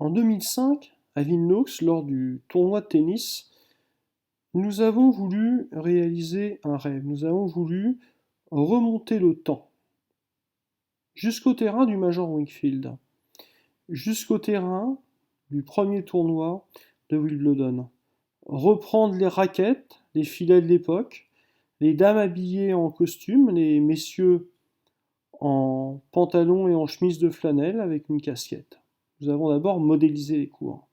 En 2005, à Wilnox, lors du tournoi de tennis, nous avons voulu réaliser un rêve. Nous avons voulu remonter le temps jusqu'au terrain du Major Wingfield, jusqu'au terrain du premier tournoi de Wimbledon. Reprendre les raquettes, les filets de l'époque, les dames habillées en costume, les messieurs en pantalon et en chemise de flanelle avec une casquette. Nous avons d'abord modélisé les cours.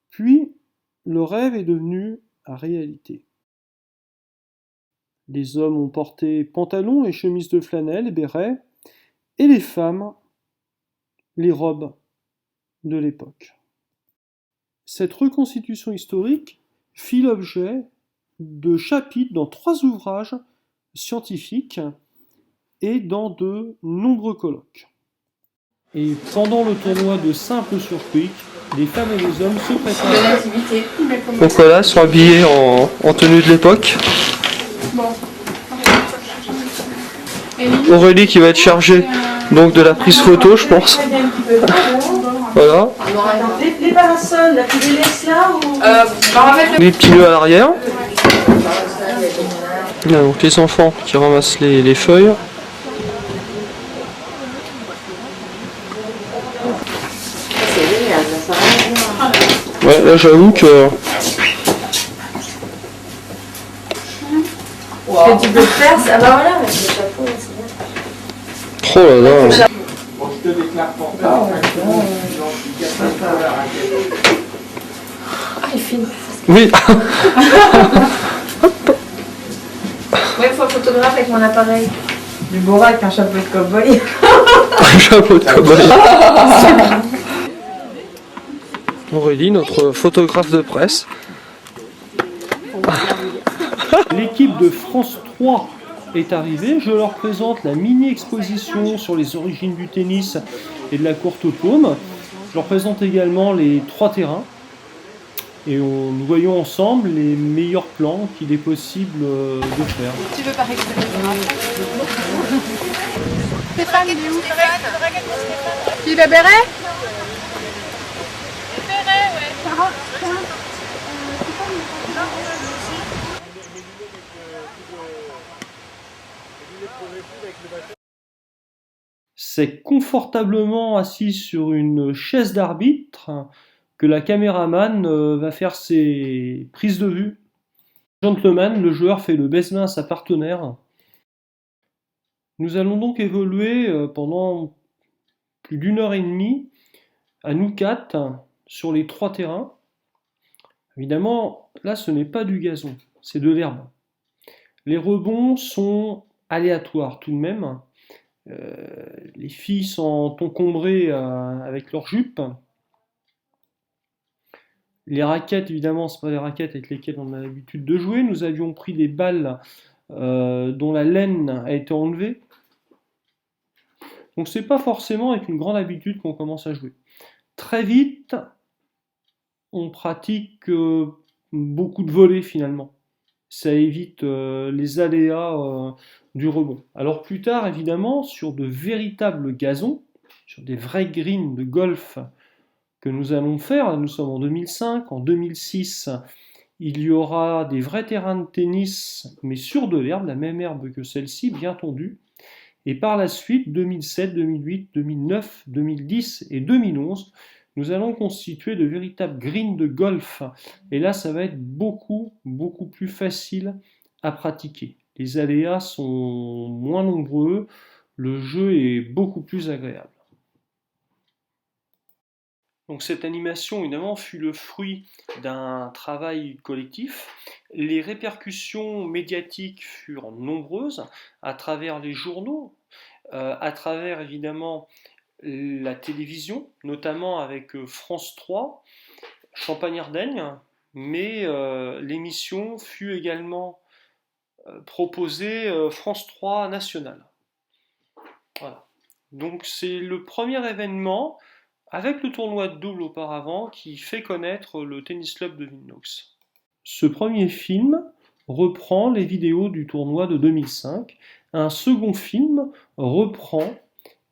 Puis, le rêve est devenu réalité. Les hommes ont porté pantalons et chemises de flanelle et bérets, et les femmes, les robes de l'époque. Cette reconstitution historique fit l'objet de chapitres dans 3 ouvrages scientifiques et dans de nombreux colloques. Et pendant le tournoi de simple sur Quick, les femmes et les hommes se préparaient. Donc voilà, ils sont habillés en tenue de l'époque. Aurélie qui va être chargée donc de la prise photo, je pense. Voilà. Les parasols, la tu les laisses là ou... Les petits nœuds à l'arrière. Là, donc les enfants qui ramassent les feuilles. C'est génial, ça va bien. Ouais, là j'avoue que... Ce que tu peux faire, c'est... Ah bah voilà, avec le chapeau, c'est bien. Oh là là. Bon, je te déclare porteur. Ah, il filme. Oui. Ouais, il faut un photographe avec mon appareil. Du Bora avec un chapeau de cow-boy. Un chapeau de cow-boy. Aurélie, notre photographe de presse. L'équipe de France 3 est arrivée. Je leur présente la mini-exposition sur les origines du tennis et de la courte automne. Je leur présente également les 3 terrains. Et nous voyons ensemble les meilleurs plans qu'il est possible de faire. Tu veux pas récupérer Stéphane, il est où Stéphane. Tu le béret Le béret, ouais. C'est confortablement assis sur une chaise d'arbitre que la caméraman va faire ses prises de vue. Gentleman, le joueur fait le baise-main à sa partenaire. Nous allons donc évoluer pendant plus d'1h30 à nous 4 sur les 3 terrains. Évidemment, là ce n'est pas du gazon, c'est de l'herbe. Les rebonds sont aléatoires tout de même. Les filles sont encombrées avec leurs jupes. Les raquettes, évidemment, ce ne sont pas des raquettes avec lesquelles on a l'habitude de jouer. Nous avions pris des balles dont la laine a été enlevée. Donc c'est pas forcément avec une grande habitude qu'on commence à jouer. Très vite, on pratique beaucoup de volées finalement. Ça évite les aléas du rebond. Alors plus tard, évidemment, sur de véritables gazons, sur des vrais greens de golf que nous allons faire, nous sommes en 2005, en 2006, il y aura des vrais terrains de tennis, mais sur de l'herbe, la même herbe que celle-ci, bien tondue. Et par la suite, 2007, 2008, 2009, 2010 et 2011, nous allons constituer de véritables greens de golf. Et là, ça va être beaucoup plus facile à pratiquer. Les aléas sont moins nombreux, le jeu est beaucoup plus agréable. Donc cette animation, évidemment, fut le fruit d'un travail collectif. Les répercussions médiatiques furent nombreuses à travers les journaux, à travers évidemment la télévision, notamment avec France 3, Champagne-Ardenne, mais l'émission fut également proposée France 3 nationale. Voilà. Donc c'est le premier événement avec le tournoi de double auparavant qui fait connaître le tennis club de Wilnox. Ce premier film reprend les vidéos du tournoi de 2005. Un second film reprend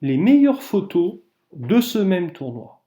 les meilleures photos de ce même tournoi.